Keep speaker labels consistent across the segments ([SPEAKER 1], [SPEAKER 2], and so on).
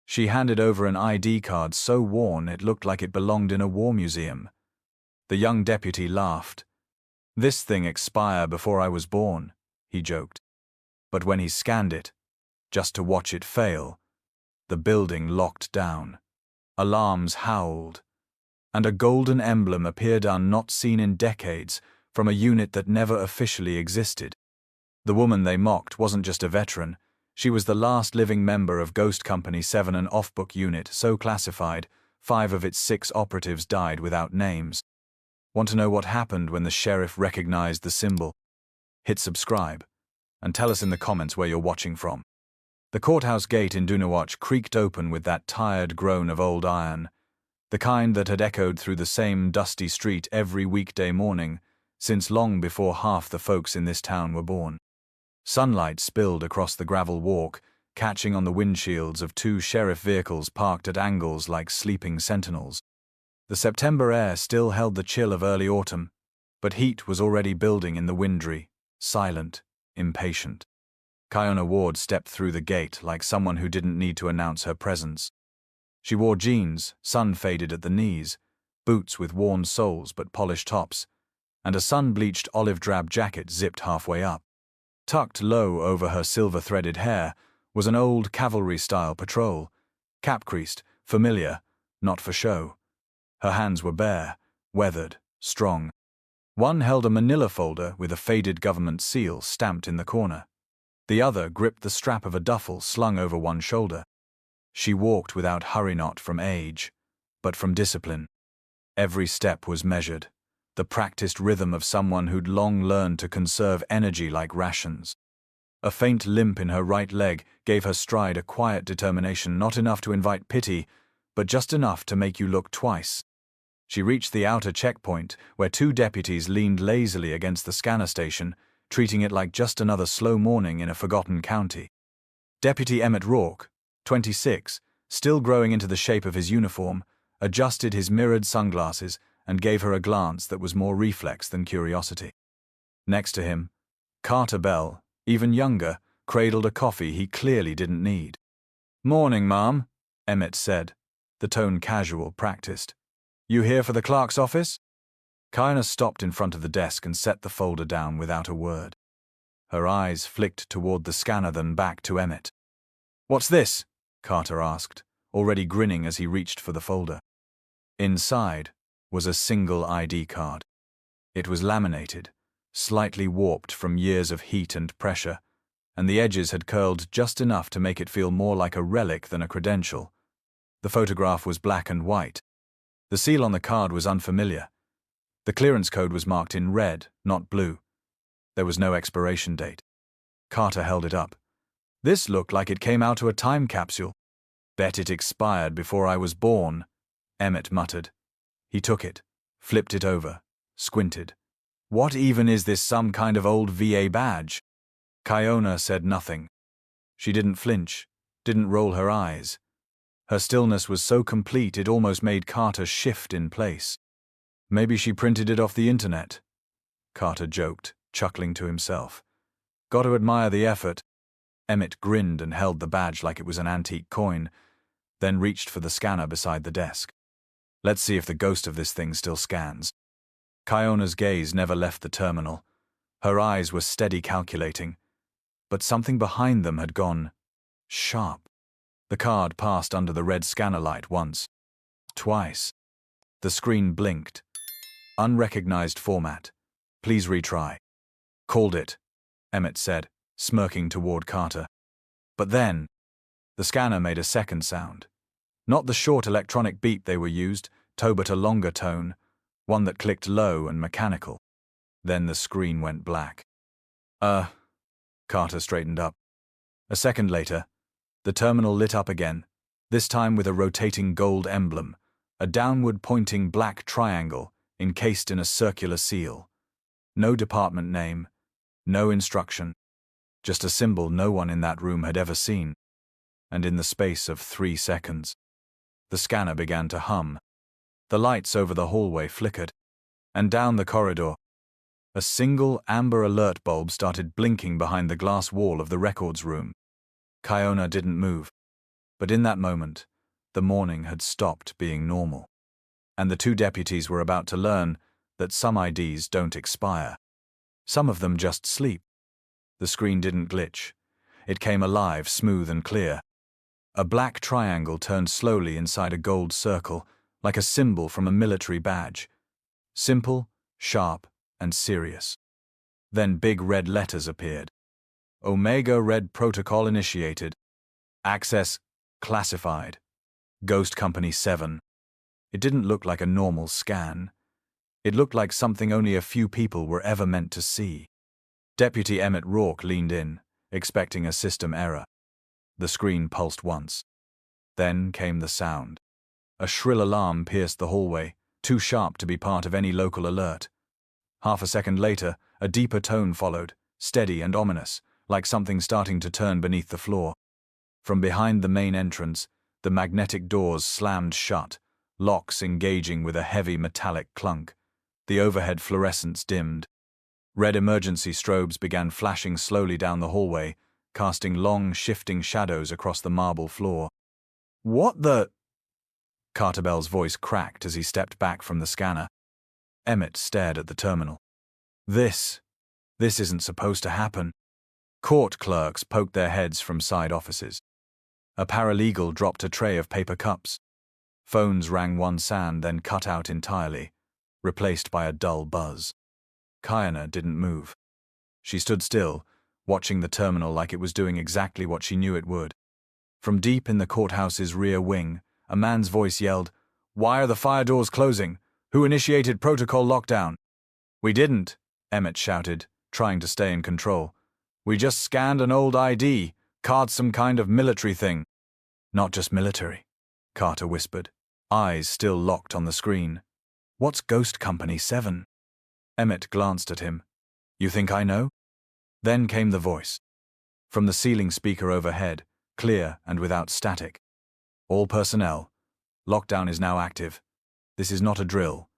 [SPEAKER 1] She handed over an ID card so worn it looked like it belonged in a war museum. The young deputy laughed. "This thing expired before I was born," he joked. But when he scanned it, just to watch it fail, the building locked down. Alarms howled, and a golden emblem appeared not seen in decades from a unit that never officially existed. The woman they mocked wasn't just a veteran. She was the last living member of Ghost Company 7, an off-book unit so classified 5 of its 6 operatives died without names. Want to know what happened when the sheriff recognized the symbol? Hit subscribe, and tell us in the comments where you're watching from. The courthouse gate in Dunawatch creaked open with that tired groan of old iron, the kind that had echoed through the same dusty street every weekday morning since long before half the folks in this town were born. Sunlight spilled across the gravel walk, catching on the windshields of 2 sheriff vehicles parked at angles like sleeping sentinels. The September air still held the chill of early autumn, but heat was already building in the Windry, silent, impatient. Kiona Ward stepped through the gate like someone who didn't need to announce her presence. She wore jeans, sun-faded at the knees, boots with worn soles but polished tops, and a sun-bleached olive-drab jacket zipped halfway up. Tucked low over her silver-threaded hair was an old cavalry-style patrol, cap-creased, familiar, not for show. Her hands were bare, weathered, strong. One held a manila folder with a faded government seal stamped in the corner. The other gripped the strap of a duffel slung over one shoulder. She walked without hurry, not from age, but from discipline. Every step was measured, the practiced rhythm of someone who'd long learned to conserve energy like rations. A faint limp in her right leg gave her stride a quiet determination, not enough to invite pity, but just enough to make you look twice. She reached the outer checkpoint, where 2 deputies leaned lazily against the scanner station, treating it like just another slow morning in a forgotten county. Deputy Emmett Rourke, 26, still growing into the shape of his uniform, adjusted his mirrored sunglasses and gave her a glance that was more reflex than curiosity. Next to him, Carter Bell, even younger, cradled a coffee he clearly didn't need. "Morning, ma'am," Emmett said, the tone casual, practiced. "You here for the clerk's office?" Kiona stopped in front of the desk and set the folder down without a word. Her eyes flicked toward the scanner, then back to Emmett. "What's this?" Carter asked, already grinning as he reached for the folder. Inside was a single ID card. It was laminated, slightly warped from years of heat and pressure, and the edges had curled just enough to make it feel more like a relic than a credential. The photograph was black and white. The seal on the card was unfamiliar. The clearance code was marked in red, not blue. There was no expiration date. Carter held it up. "This looked like it came out of a time capsule." "Bet it expired before I was born," Emmett muttered. He took it, flipped it over, squinted. "What even is this, some kind of old VA badge?" Kiona said nothing. She didn't flinch, didn't roll her eyes. Her stillness was so complete it almost made Carter shift in place. "Maybe she printed it off the internet," Carter joked, chuckling to himself. "Got to admire the effort." Emmett grinned and held the badge like it was an antique coin, then reached for the scanner beside the desk. "Let's see if the ghost of this thing still scans." Kiona's gaze never left the terminal. Her eyes were steady, calculating, but something behind them had gone sharp. The card passed under the red scanner light once, twice. The screen blinked. "Unrecognized format. Please retry." "Called it," Emmett said, smirking toward Carter. But then, the scanner made a second sound. Not the short electronic beep they were used to, but a longer tone, one that clicked low and mechanical. Then the screen went black. Carter straightened up. A second later, the terminal lit up again, this time with a rotating gold emblem, a downward-pointing black triangle encased in a circular seal. No department name, no instruction, just a symbol no one in that room had ever seen. And in the space of 3 seconds, the scanner began to hum. The lights over the hallway flickered, and down the corridor, a single amber alert bulb started blinking behind the glass wall of the records room. Kiona didn't move. But in that moment, the morning had stopped being normal. And the two deputies were about to learn that some IDs don't expire. Some of them just sleep. The screen didn't glitch. It came alive, smooth and clear. A black triangle turned slowly inside a gold circle, like a symbol from a military badge. Simple, sharp, and serious. Then big red letters appeared. Omega Red Protocol initiated. Access classified. Ghost Company 7. It didn't look like a normal scan. It looked like something only a few people were ever meant to see. Deputy Emmett Rourke leaned in, expecting a system error. The screen pulsed once. Then came the sound. A shrill alarm pierced the hallway, too sharp to be part of any local alert. Half a second later, a deeper tone followed, steady and ominous, like something starting to turn beneath the floor. From behind the main entrance, the magnetic doors slammed shut, locks engaging with a heavy metallic clunk. The overhead fluorescents dimmed. Red emergency strobes began flashing slowly down the hallway, casting long, shifting shadows across the marble floor. "What the—" Carter Bell's voice cracked as he stepped back from the scanner. Emmett stared at the terminal. This isn't supposed to happen." Court clerks poked their heads from side offices. A paralegal dropped a tray of paper cups. Phones rang one sound, then cut out entirely, replaced by a dull buzz. Kiana didn't move. She stood still, watching the terminal like it was doing exactly what she knew it would. From deep in the courthouse's rear wing, a man's voice yelled, "Why are the fire doors closing? Who initiated protocol lockdown?" "We didn't," Emmett shouted, trying to stay in control. "We just scanned an old ID, card some kind of military thing." "Not just military," Carter whispered, eyes still locked on the screen. "What's Ghost Company 7? Emmett glanced at him. "You think I know?" Then came the voice. From the ceiling speaker overhead, clear and without static. "All personnel. Lockdown is now active. This is not a drill.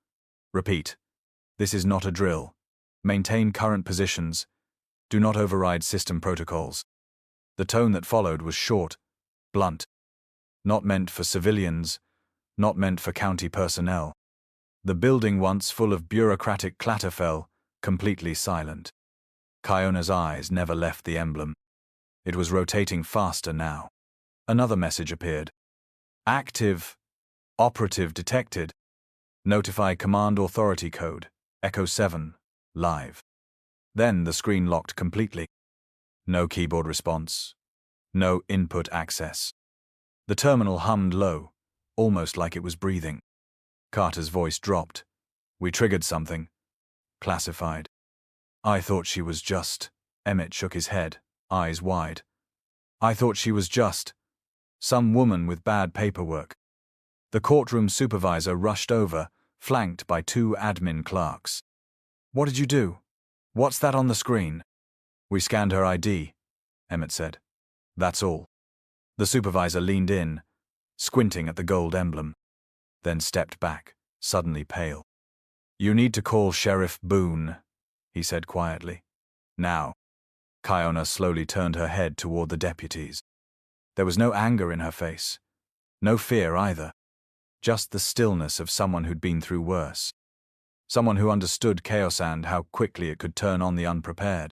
[SPEAKER 1] Repeat. This is not a drill. Maintain current positions. Do not override system protocols." The tone that followed was short, blunt. Not meant for civilians, not meant for county personnel. The building, once full of bureaucratic clatter, fell, completely silent. Kiona's eyes never left the emblem. It was rotating faster now. Another message appeared. "Active. Operative detected. Notify Command Authority Code, Echo 7, live." Then the screen locked completely. No keyboard response. No input access. The terminal hummed low, almost like it was breathing. Carter's voice dropped. "We triggered something. Classified." "I thought she was just—" Emmett shook his head, eyes wide. "I thought she was just some woman with bad paperwork." The courtroom supervisor rushed over, flanked by two admin clerks. "What did you do? What's that on the screen?" "We scanned her ID," Emmett said. "That's all." The supervisor leaned in, squinting at the gold emblem, then stepped back, suddenly pale. "You need to call Sheriff Boone," he said quietly. "Now." Kiona slowly turned her head toward the deputies. There was no anger in her face, no fear either, just the stillness of someone who'd been through worse. Someone who understood chaos and how quickly it could turn on the unprepared.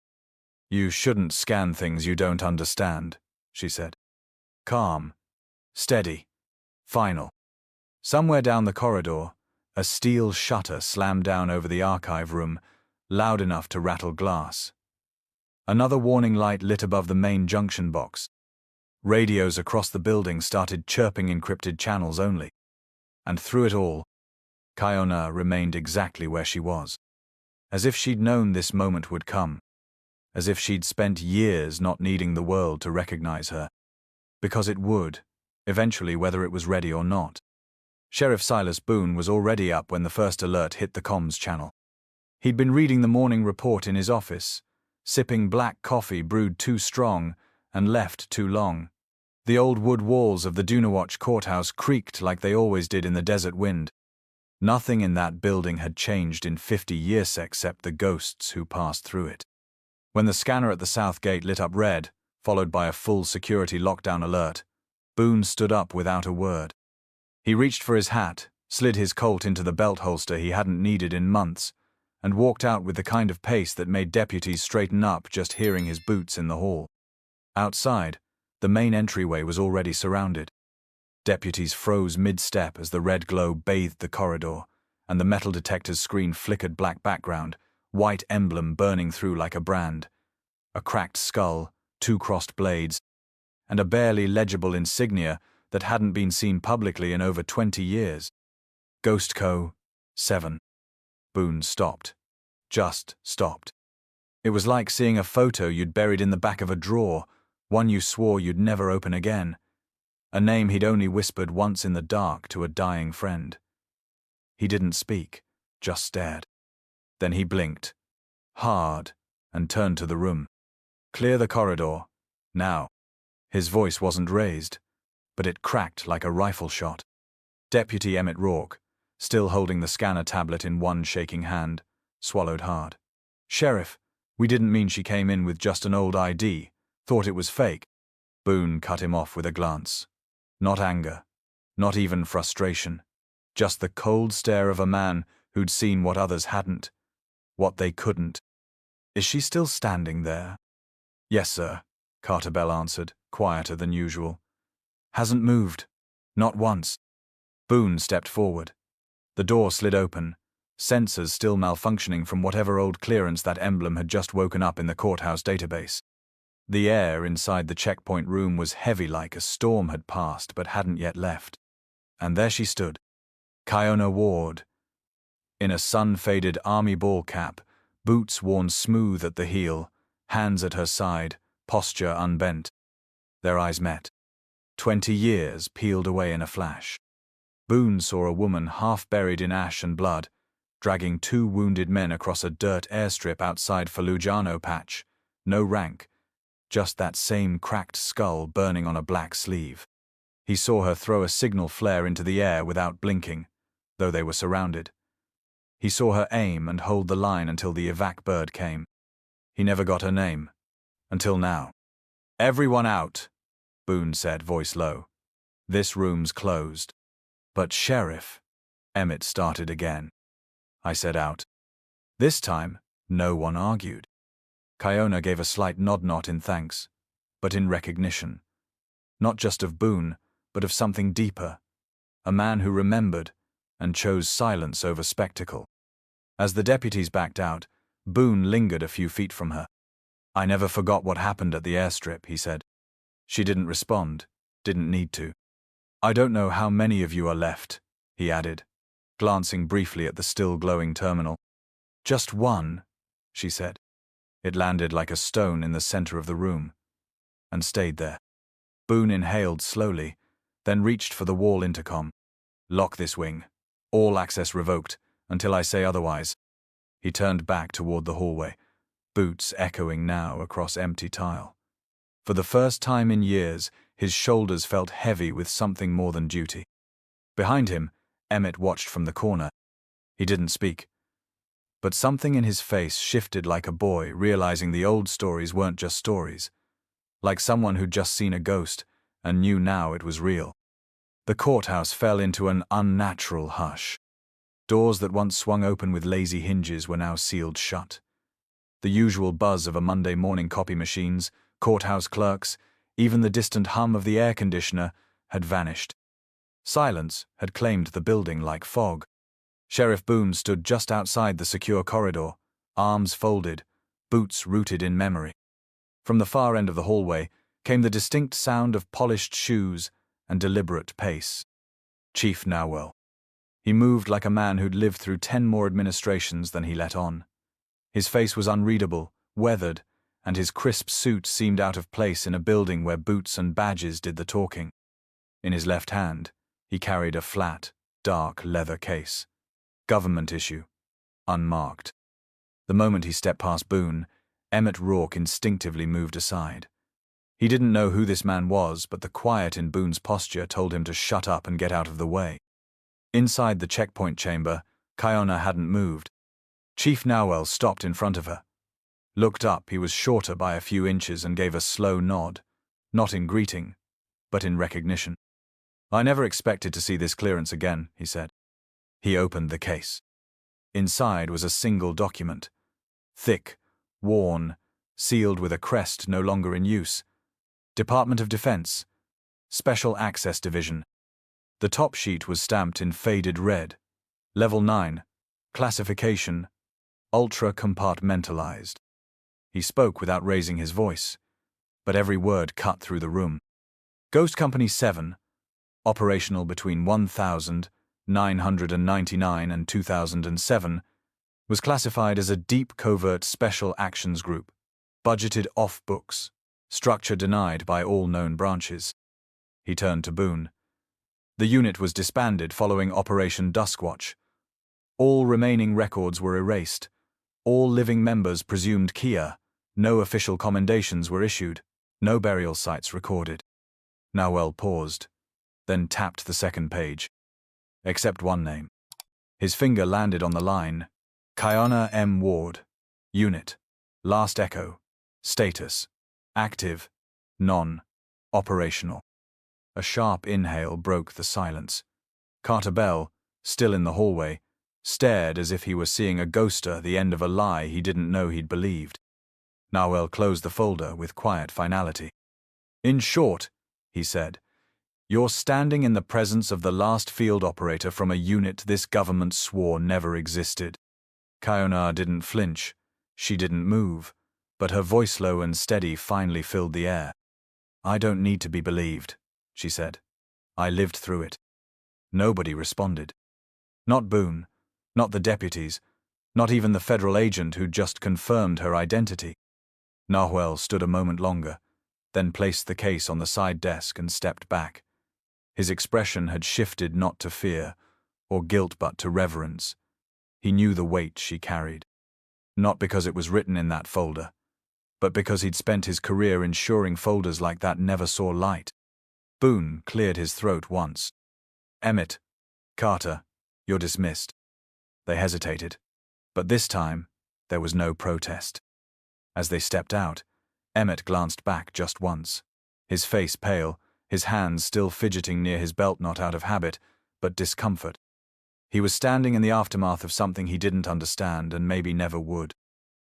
[SPEAKER 1] "You shouldn't scan things you don't understand," she said. Calm, steady, final. Somewhere down the corridor, a steel shutter slammed down over the archive room, loud enough to rattle glass. Another warning light lit above the main junction box. Radios across the building started chirping encrypted channels only. And through it all, Kiona remained exactly where she was. As if she'd known this moment would come. As if she'd spent years not needing the world to recognize her. Because it would, eventually, whether it was ready or not. Sheriff Silas Boone was already up when the first alert hit the comms channel. He'd been reading the morning report in his office, sipping black coffee brewed too strong and left too long. The old wood walls of the Dunawatch courthouse creaked like they always did in the desert wind. Nothing in that building had changed in 50 years except the ghosts who passed through it. When the scanner at the south gate lit up red, followed by a full security lockdown alert, Boone stood up without a word. He reached for his hat, slid his Colt into the belt holster he hadn't needed in months, and walked out with the kind of pace that made deputies straighten up just hearing his boots in the hall. Outside, the main entryway was already surrounded. Deputies froze mid-step as the red glow bathed the corridor, and the metal detector's screen flickered black background, white emblem burning through like a brand. A cracked skull, 2 crossed blades, and a barely legible insignia that hadn't been seen publicly in over 20 years. Ghost Co. 7. Boone stopped. Just stopped. It was like seeing a photo you'd buried in the back of a drawer, one you swore you'd never open again. A name he'd only whispered once in the dark to a dying friend. He didn't speak, just stared. Then he blinked, hard, and turned to the room. Clear the corridor, now. His voice wasn't raised, but it cracked like a rifle shot. Deputy Emmett Rourke, still holding the scanner tablet in one shaking hand, swallowed hard. "Sheriff, we didn't mean she came in with just an old ID, thought it was fake." Boone cut him off with a glance. Not anger, not even frustration, just the cold stare of a man who'd seen what others hadn't, what they couldn't. "Is she still standing there?" "Yes, sir," Carter Bell answered, quieter than usual. "Hasn't moved. Not once." Boone stepped forward. The door slid open, sensors still malfunctioning from whatever old clearance that emblem had just woken up in the courthouse database. The air inside the checkpoint room was heavy like a storm had passed but hadn't yet left. And there she stood, Kiona Ward, in a sun-faded army ball cap, boots worn smooth at the heel, hands at her side, posture unbent. Their eyes met. 20 years peeled away in a flash. Boone saw a woman half buried in ash and blood, dragging 2 wounded men across a dirt airstrip outside Fallujano Patch. No rank, just that same cracked skull burning on a black sleeve. He saw her throw a signal flare into the air without blinking, though they were surrounded. He saw her aim and hold the line until the evac bird came. He never got her name. Until now. "Everyone out," Boone said, voice low. "This room's closed." "But Sheriff," Emmett started again. I said out. This time, no one argued. Kiona gave a slight nod in thanks, but in recognition. Not just of Boone, but of something deeper. A man who remembered and chose silence over spectacle. As the deputies backed out, Boone lingered a few feet from her. "I never forgot what happened at the airstrip," he said. She didn't respond, didn't need to. "I don't know how many of you are left," he added, glancing briefly at the still glowing terminal. "Just one," she said. It landed like a stone in the center of the room, and stayed there. Boone inhaled slowly, then reached for the wall intercom. "Lock this wing. All access revoked, until I say otherwise." He turned back toward the hallway, boots echoing now across empty tile. For the first time in years, his shoulders felt heavy with something more than duty. Behind him, Emmett watched from the corner. He didn't speak. But something in his face shifted like a boy, realizing the old stories weren't just stories. Like someone who'd just seen a ghost and knew now it was real. The courthouse fell into an unnatural hush. Doors that once swung open with lazy hinges were now sealed shut. The usual buzz of a Monday morning copy machines, courthouse clerks, even the distant hum of the air conditioner had vanished. Silence had claimed the building like fog. Sheriff Boone stood just outside the secure corridor, arms folded, boots rooted in memory. From the far end of the hallway came the distinct sound of polished shoes and deliberate pace. Chief Nowell. He moved like a man who'd lived through 10 more administrations than he let on. His face was unreadable, weathered, and his crisp suit seemed out of place in a building where boots and badges did the talking. In his left hand, he carried a flat, dark leather case. Government issue. Unmarked. The moment he stepped past Boone, Emmett Rourke instinctively moved aside. He didn't know who this man was, but the quiet in Boone's posture told him to shut up and get out of the way. Inside the checkpoint chamber, Kiona hadn't moved. Chief Nowell stopped in front of her. Looked up, he was shorter by a few inches and gave a slow nod, not in greeting, but in recognition. "I never expected to see this clearance again," he said. He opened the case. Inside was a single document. Thick, worn, sealed with a crest no longer in use. Department of Defense. Special Access Division. The top sheet was stamped in faded red. Level 9. Classification. Ultra-compartmentalized. He spoke without raising his voice, but every word cut through the room. Ghost Company 7, operational between 1999 and 2007, was classified as a deep covert special actions group, budgeted off books, structure denied by all known branches. He turned to Boone. The unit was disbanded following Operation Duskwatch. All remaining records were erased. All living members presumed Kia. No official commendations were issued. No burial sites recorded. Nawel paused, then tapped the second page. Except one name. His finger landed on the line. Kiana M. Ward. Unit. Last Echo. Status. Active. Non-operational. A sharp inhale broke the silence. Carter Bell, still in the hallway, stared as if he were seeing a ghoster, the end of a lie he didn't know he'd believed. Nawel closed the folder with quiet finality. "In short," he said, "you're standing in the presence of the last field operator from a unit this government swore never existed." Kiona didn't flinch. She didn't move, but her voice, low and steady, finally filled the air. "I don't need to be believed," she said. "I lived through it." Nobody responded. Not Boone, not the deputies, not even the federal agent who'd just confirmed her identity. Nawel stood a moment longer, then placed the case on the side desk and stepped back. His expression had shifted not to fear or guilt but to reverence. He knew the weight she carried. Not because it was written in that folder, but because he'd spent his career ensuring folders like that never saw light. Boone cleared his throat once. "Emmett, Carter, you're dismissed." They hesitated, but this time there was no protest. As they stepped out, Emmett glanced back just once, his face pale, his hands still fidgeting near his belt, not out of habit, but discomfort. He was standing in the aftermath of something he didn't understand and maybe never would.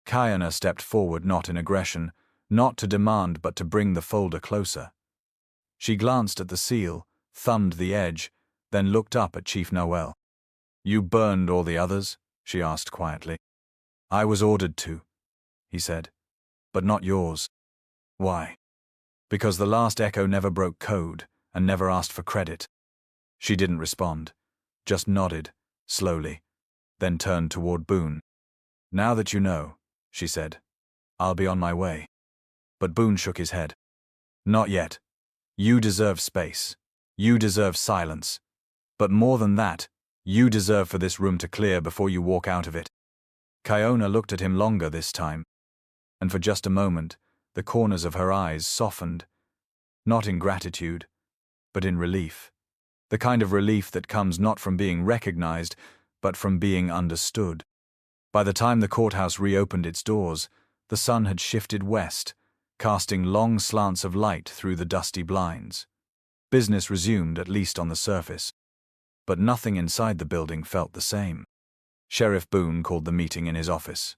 [SPEAKER 1] Kiana stepped forward, not in aggression, not to demand but to bring the folder closer. She glanced at the seal, thumbed the edge, then looked up at Chief Nawel. "You burned all the others?" she asked quietly. "I was ordered to," he said, "but not yours." "Why?" "Because the last Echo never broke code and never asked for credit." She didn't respond, just nodded, slowly, then turned toward Boone. "Now that you know," she said, "I'll be on my way." But Boone shook his head. "Not yet. You deserve space. You deserve silence. But more than that, you deserve for this room to clear before you walk out of it." Kiona looked at him longer this time, and for just a moment, the corners of her eyes softened, not in gratitude, but in relief. The kind of relief that comes not from being recognized, but from being understood. By the time the courthouse reopened its doors, the sun had shifted west, casting long slants of light through the dusty blinds. Business resumed, at least on the surface. But nothing inside the building felt the same. Sheriff Boone called the meeting in his office.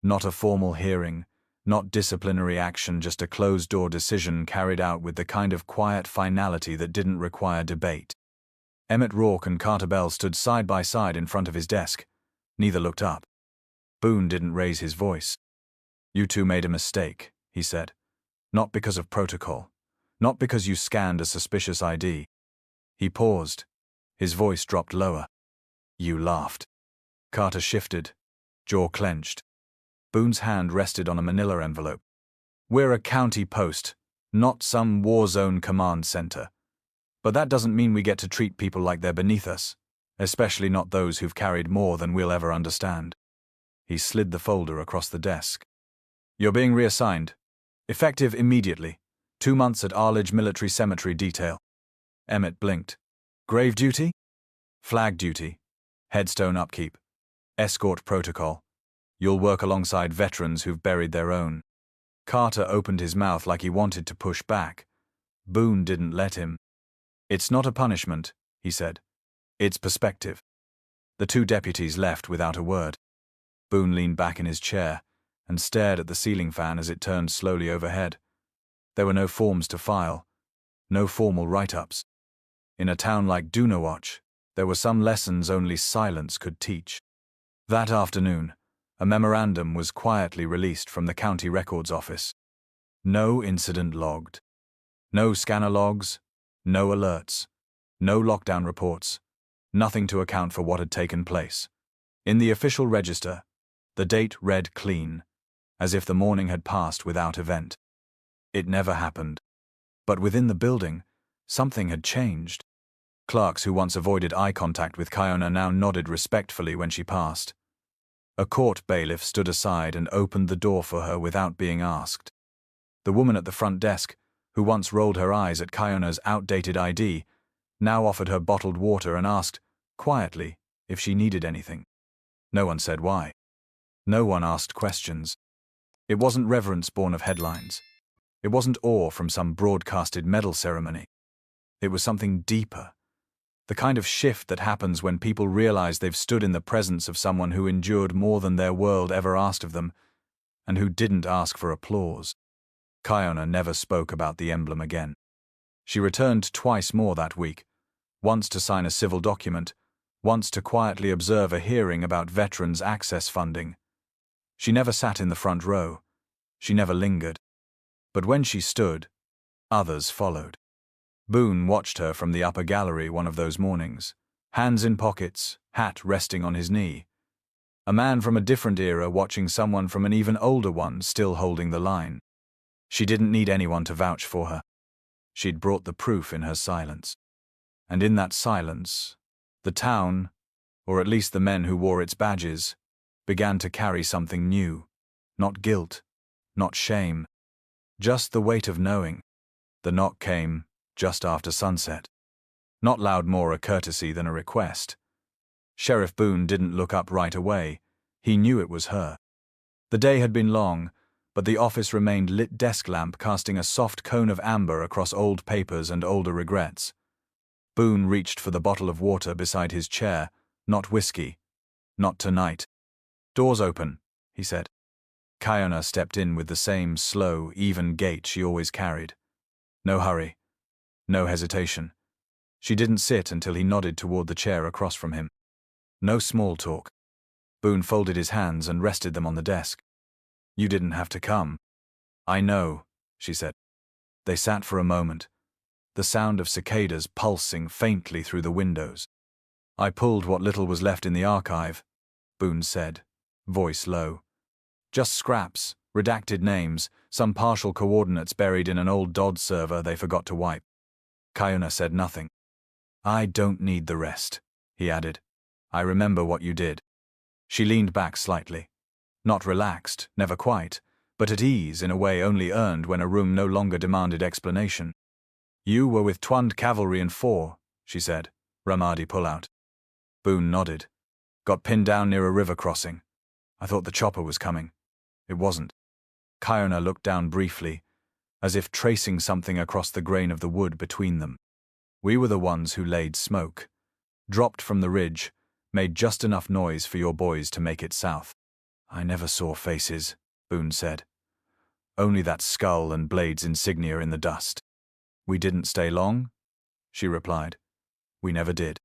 [SPEAKER 1] Not a formal hearing, not disciplinary action, just a closed-door decision carried out with the kind of quiet finality that didn't require debate. Emmett Rourke and Carter Bell stood side by side in front of his desk. Neither looked up. Boone didn't raise his voice. "You two made a mistake," he said. "Not because of protocol. Not because you scanned a suspicious ID." He paused. His voice dropped lower. "You laughed." Carter shifted, jaw clenched. Boone's hand rested on a manila envelope. "We're a county post, not some war zone command center. But that doesn't mean we get to treat people like they're beneath us, especially not those who've carried more than we'll ever understand." He slid the folder across the desk. "You're being reassigned. Effective immediately. 2 months at Arledge Military Cemetery Detail." Emmett blinked. "Grave duty?" "Flag duty. Headstone upkeep. Escort protocol. You'll work alongside veterans who've buried their own." Carter opened his mouth like he wanted to push back. Boone didn't let him. "It's not a punishment," he said. "It's perspective." The two deputies left without a word. Boone leaned back in his chair and stared at the ceiling fan as it turned slowly overhead. There were no forms to file, no formal write-ups. In a town like Dunawatch, there were some lessons only silence could teach. That afternoon, a memorandum was quietly released from the county records office. No incident logged. No scanner logs, no alerts, no lockdown reports, nothing to account for what had taken place. In the official register, the date read clean, as if the morning had passed without event. It never happened. But within the building, something had changed. Clerks who once avoided eye contact with Kiona now nodded respectfully when she passed. A court bailiff stood aside and opened the door for her without being asked. The woman at the front desk, who once rolled her eyes at Kiona's outdated ID, now offered her bottled water and asked, quietly, if she needed anything. No one said why. No one asked questions. It wasn't reverence born of headlines. It wasn't awe from some broadcasted medal ceremony. It was something deeper. The kind of shift that happens when people realize they've stood in the presence of someone who endured more than their world ever asked of them, and who didn't ask for applause. Kiona never spoke about the emblem again. She returned twice more that week, once to sign a civil document, once to quietly observe a hearing about veterans' access funding. She never sat in the front row. She never lingered. But when she stood, others followed. Boone watched her from the upper gallery one of those mornings, hands in pockets, hat resting on his knee. A man from a different era watching someone from an even older one still holding the line. She didn't need anyone to vouch for her. She'd brought the proof in her silence. And in that silence, the town, or at least the men who wore its badges, began to carry something new. Not guilt, not shame, just the weight of knowing. The knock came just after sunset. Not loud, more a courtesy than a request. Sheriff Boone didn't look up right away. He knew it was her. The day had been long, but the office remained lit desk lamp casting a soft cone of amber across old papers and older regrets. Boone reached for the bottle of water beside his chair. Not whiskey. Not tonight. "Doors open," he said. Kiona stepped in with the same slow, even gait she always carried. No hurry. No hesitation. She didn't sit until he nodded toward the chair across from him. No small talk. Boone folded his hands and rested them on the desk. "You didn't have to come." "I know," she said. They sat for a moment, the sound of cicadas pulsing faintly through the windows. "I pulled what little was left in the archive," Boone said, voice low. "Just scraps, redacted names, some partial coordinates buried in an old DOD server they forgot to wipe." Kiona said nothing. "I don't need the rest," he added. "I remember what you did." She leaned back slightly. Not relaxed, never quite, but at ease in a way only earned when a room no longer demanded explanation. "You were with Twand Cavalry in 4, she said. "Ramadi pullout." Boone nodded. "Got pinned down near a river crossing. I thought the chopper was coming. It wasn't." Kiona looked down briefly, as if tracing something across the grain of the wood between them. "We were the ones who laid smoke. Dropped from the ridge, made just enough noise for your boys to make it south." "I never saw faces," Boone said. "Only that skull and Blade's insignia in the dust." "We didn't stay long?" she replied. "We never did."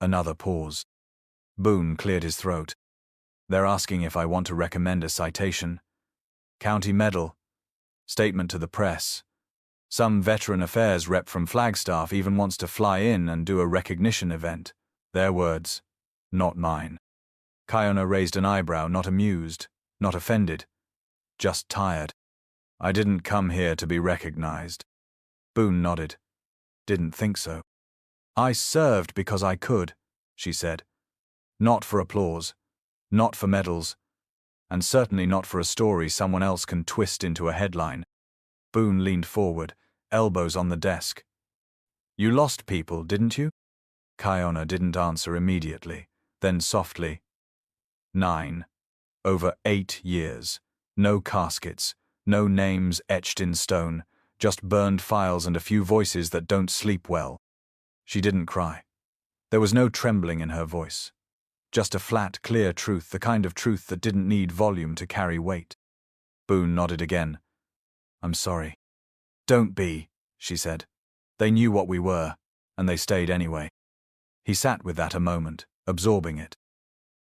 [SPEAKER 1] Another pause. Boone cleared his throat. "They're asking if I want to recommend a citation. County medal. Statement to the press. Some veteran affairs rep from Flagstaff even wants to fly in and do a recognition event. Their words, not mine." Kiona raised an eyebrow, not amused, not offended, just tired. "I didn't come here to be recognized." Boone nodded. "Didn't think so." "I served because I could," she said. "Not for applause, not for medals, and certainly not for a story someone else can twist into a headline." Boone leaned forward, elbows on the desk. "You lost people, didn't you?" Kiona didn't answer immediately, then softly. 9. Over 8 years. No caskets, no names etched in stone, just burned files and a few voices that don't sleep well. She didn't cry. There was no trembling in her voice. Just a flat, clear truth, the kind of truth that didn't need volume to carry weight. Boone nodded again. I'm sorry. Don't be, she said. They knew what we were, and they stayed anyway. He sat with that a moment, absorbing it.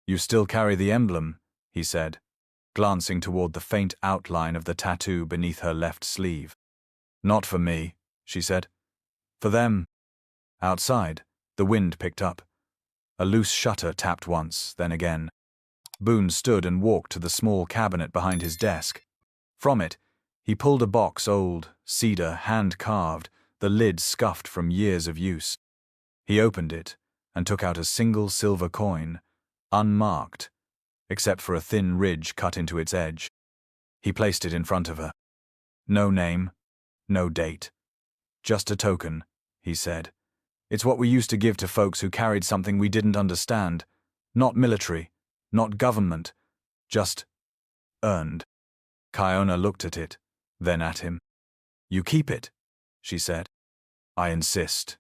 [SPEAKER 1] You still carry the emblem, he said, glancing toward the faint outline of the tattoo beneath her left sleeve. Not for me, she said. For them. Outside, the wind picked up. A loose shutter tapped once, then again. Boone stood and walked to the small cabinet behind his desk. From it, he pulled a box, old, cedar, hand-carved, the lid scuffed from years of use. He opened it and took out a single silver coin, unmarked, except for a thin ridge cut into its edge. He placed it in front of her. No name, no date. Just a token, he said. It's what we used to give to folks who carried something we didn't understand. Not military, not government, just earned. Kiona looked at it, then at him. You keep it, she said. I insist,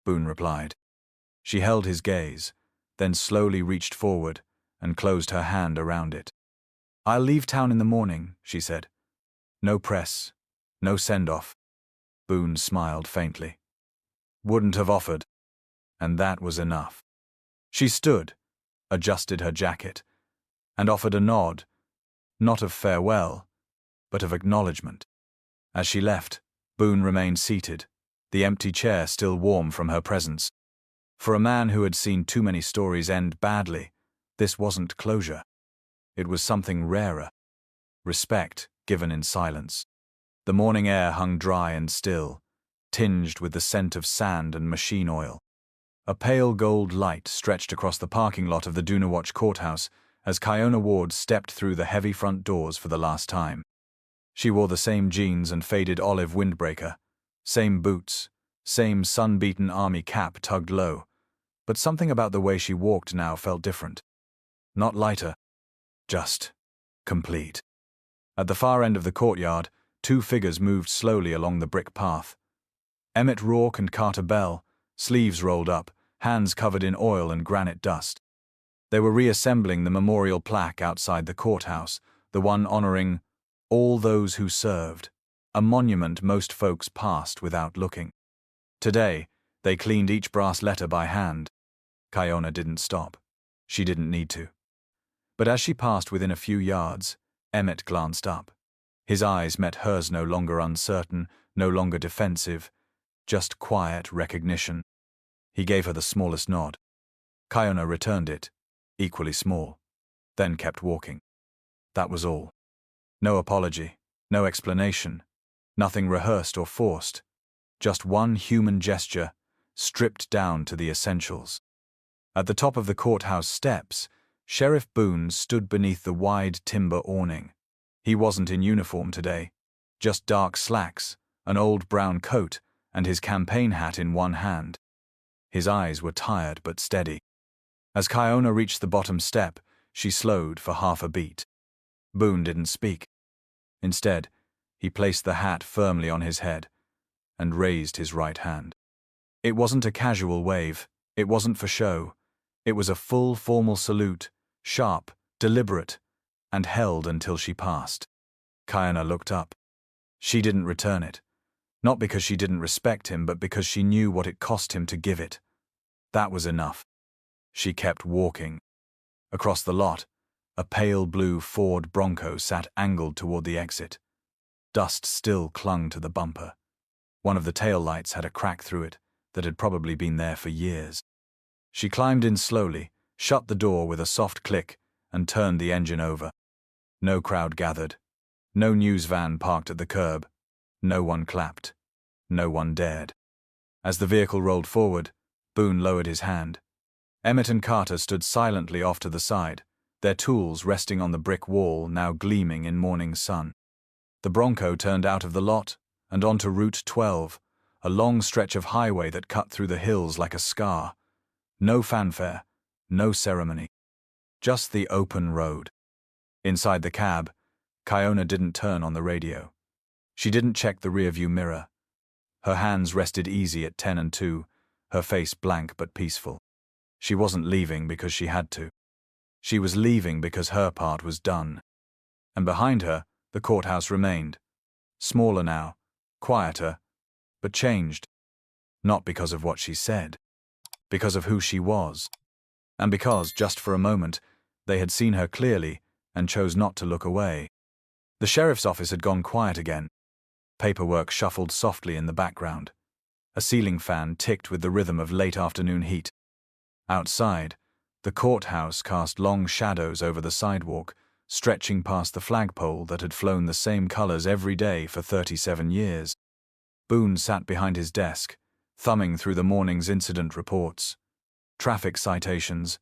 [SPEAKER 1] Boone replied. She held his gaze, then slowly reached forward and closed her hand around it. I'll leave town in the morning, she said. No press, no send-off. Boone smiled faintly. Wouldn't have offered. And that was enough. She stood, adjusted her jacket, and offered a nod, not of farewell, but of acknowledgement. As she left, Boone remained seated, the empty chair still warm from her presence. For a man who had seen too many stories end badly, this wasn't closure. It was something rarer. Respect given in silence. The morning air hung dry and still, tinged with the scent of sand and machine oil. A pale gold light stretched across the parking lot of the Dunawatch courthouse as Kiona Ward stepped through the heavy front doors for the last time. She wore the same jeans and faded olive windbreaker, same boots, same sun-beaten army cap tugged low, but something about the way she walked now felt different. Not lighter, just complete. At the far end of the courtyard, two figures moved slowly along the brick path. Emmett Rourke and Carter Bell, sleeves rolled up, hands covered in oil and granite dust. They were reassembling the memorial plaque outside the courthouse, the one honoring all those who served, a monument most folks passed without looking. Today, they cleaned each brass letter by hand. Kiona didn't stop. She didn't need to. But as she passed within a few yards, Emmett glanced up. His eyes met hers, no longer uncertain, no longer defensive, just quiet recognition. He gave her the smallest nod. Kiona returned it, equally small, then kept walking. That was all. No apology, no explanation, nothing rehearsed or forced, just one human gesture, stripped down to the essentials. At the top of the courthouse steps, Sheriff Boone stood beneath the wide timber awning. He wasn't in uniform today, just dark slacks, an old brown coat, and his campaign hat in one hand. His eyes were tired but steady. As Kiona reached the bottom step, she slowed for half a beat. Boone didn't speak. Instead, he placed the hat firmly on his head and raised his right hand. It wasn't a casual wave, it wasn't for show. It was a full formal salute, sharp, deliberate, and held until she passed. Kiona looked up. She didn't return it. Not because she didn't respect him, but because she knew what it cost him to give it. That was enough. She kept walking. Across the lot, a pale blue Ford Bronco sat angled toward the exit. Dust still clung to the bumper. One of the taillights had a crack through it that had probably been there for years. She climbed in slowly, shut the door with a soft click, and turned the engine over. No crowd gathered. No news van parked at the curb. No one clapped. No one dared. As the vehicle rolled forward, Boone lowered his hand. Emmett and Carter stood silently off to the side, their tools resting on the brick wall now gleaming in morning sun. The Bronco turned out of the lot and onto Route 12, a long stretch of highway that cut through the hills like a scar. No fanfare, no ceremony. Just the open road. Inside the cab, Kiona didn't turn on the radio. She didn't check the rearview mirror. Her hands rested easy at 10 and 2, her face blank but peaceful. She wasn't leaving because she had to. She was leaving because her part was done. And behind her, the courthouse remained. Smaller now, quieter, but changed. Not because of what she said, because of who she was. And because, just for a moment, they had seen her clearly and chose not to look away. The sheriff's office had gone quiet again. Paperwork shuffled softly in the background. A ceiling fan ticked with the rhythm of late afternoon heat. Outside, the courthouse cast long shadows over the sidewalk, stretching past the flagpole that had flown the same colors every day for 37 years. Boone sat behind his desk, thumbing through the morning's incident reports. Traffic citations,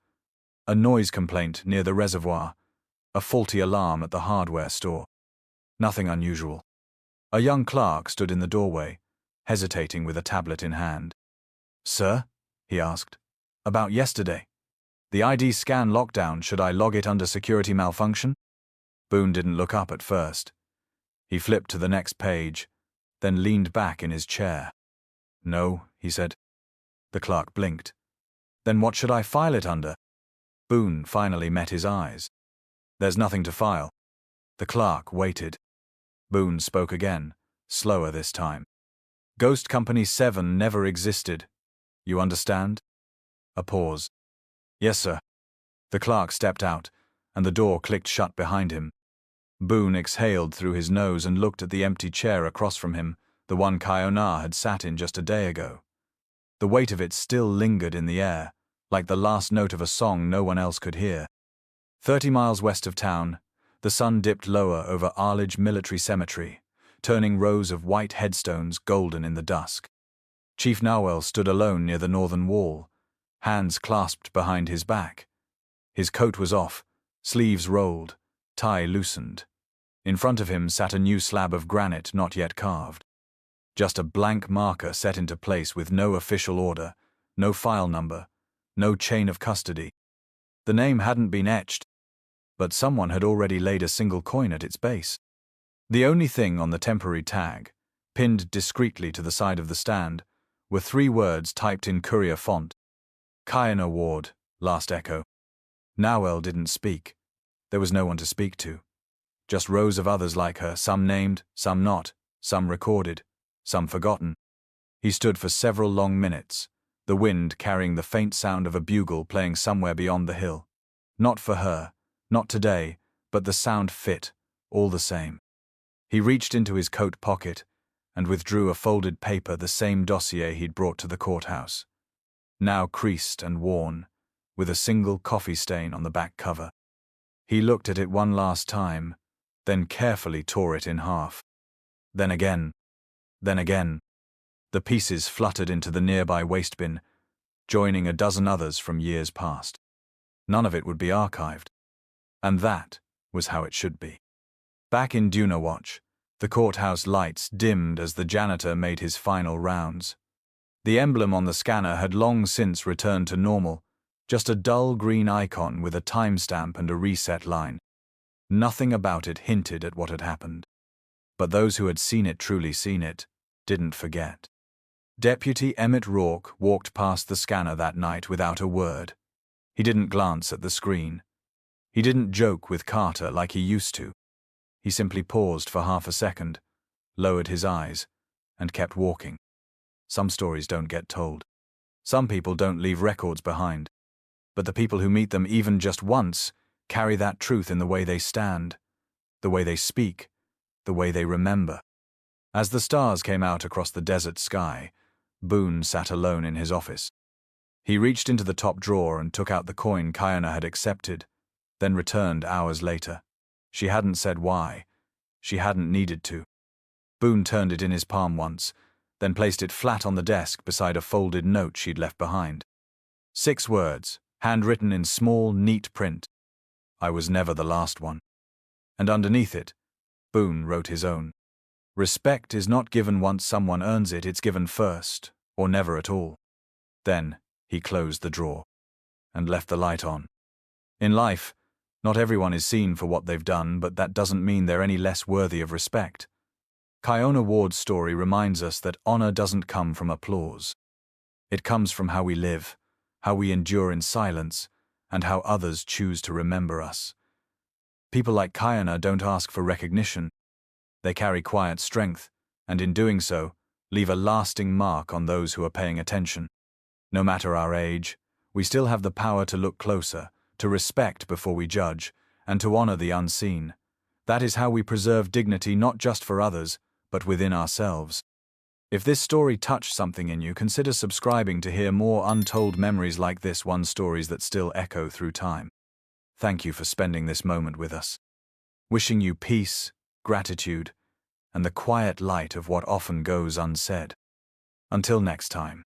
[SPEAKER 1] a noise complaint near the reservoir, a faulty alarm at the hardware store. Nothing unusual. A young clerk stood in the doorway, hesitating with a tablet in hand. "Sir?" he asked. "About yesterday. The ID scan lockdown, should I log it under security malfunction?" Boone didn't look up at first. He flipped to the next page, then leaned back in his chair. "No," he said. The clerk blinked. "Then what should I file it under?" Boone finally met his eyes. "There's nothing to file." The clerk waited. Boone spoke again, slower this time. "Ghost Company 7 never existed. You understand?" A pause. "Yes, sir." The clerk stepped out, and the door clicked shut behind him. Boone exhaled through his nose and looked at the empty chair across from him, the one Kayona had sat in just a day ago. The weight of it still lingered in the air, like the last note of a song no one else could hear. 30 miles west of town, the sun dipped lower over Arledge Military Cemetery, turning rows of white headstones golden in the dusk. Chief Nawell stood alone near the northern wall, hands clasped behind his back. His coat was off, sleeves rolled, tie loosened. In front of him sat a new slab of granite not yet carved. Just a blank marker set into place with no official order, no file number, no chain of custody. The name hadn't been etched, but someone had already laid a single coin at its base. The only thing on the temporary tag, pinned discreetly to the side of the stand, were 3 words typed in courier font. Kayona Ward, last echo. Nawell didn't speak. There was no one to speak to. Just rows of others like her, some named, some not, some recorded, some forgotten. He stood for several long minutes, the wind carrying the faint sound of a bugle playing somewhere beyond the hill. Not for her, not today, but the sound fit, all the same. He reached into his coat pocket and withdrew a folded paper, the same dossier he'd brought to the courthouse, now creased and worn, with a single coffee stain on the back cover. He looked at it one last time, then carefully tore it in half. Then again. The pieces fluttered into the nearby waste bin, joining a dozen others from years past. None of it would be archived. And that was how it should be. Back in Dunawatch, the courthouse lights dimmed as the janitor made his final rounds. The emblem on the scanner had long since returned to normal, just a dull green icon with a timestamp and a reset line. Nothing about it hinted at what had happened. But those who had seen it, truly seen it, didn't forget. Deputy Emmett Rourke walked past the scanner that night without a word. He didn't glance at the screen. He didn't joke with Carter like he used to. He simply paused for half a second, lowered his eyes, and kept walking. Some stories don't get told. Some people don't leave records behind. But the people who meet them even just once carry that truth in the way they stand, the way they speak, the way they remember. As the stars came out across the desert sky, Boone sat alone in his office. He reached into the top drawer and took out the coin Kayona had accepted, then returned hours later. She hadn't said why. She hadn't needed to. Boone turned it in his palm once, then placed it flat on the desk beside a folded note she'd left behind. 6 words, handwritten in small, neat print. "I was never the last one." And underneath it, Boone wrote his own. "Respect is not given once someone earns it, it's given first, or never at all." Then he closed the drawer and left the light on. In life, not everyone is seen for what they've done, but that doesn't mean they're any less worthy of respect. Kiona Ward's story reminds us that honor doesn't come from applause. It comes from how we live, how we endure in silence, and how others choose to remember us. People like Kiona don't ask for recognition. They carry quiet strength, and in doing so, leave a lasting mark on those who are paying attention. No matter our age, we still have the power to look closer, to respect before we judge, and to honor the unseen. That is how we preserve dignity not just for others, but within ourselves. If this story touched something in you, consider subscribing to hear more untold memories like this one, stories that still echo through time. Thank you for spending this moment with us. Wishing you peace, gratitude, and the quiet light of what often goes unsaid. Until next time.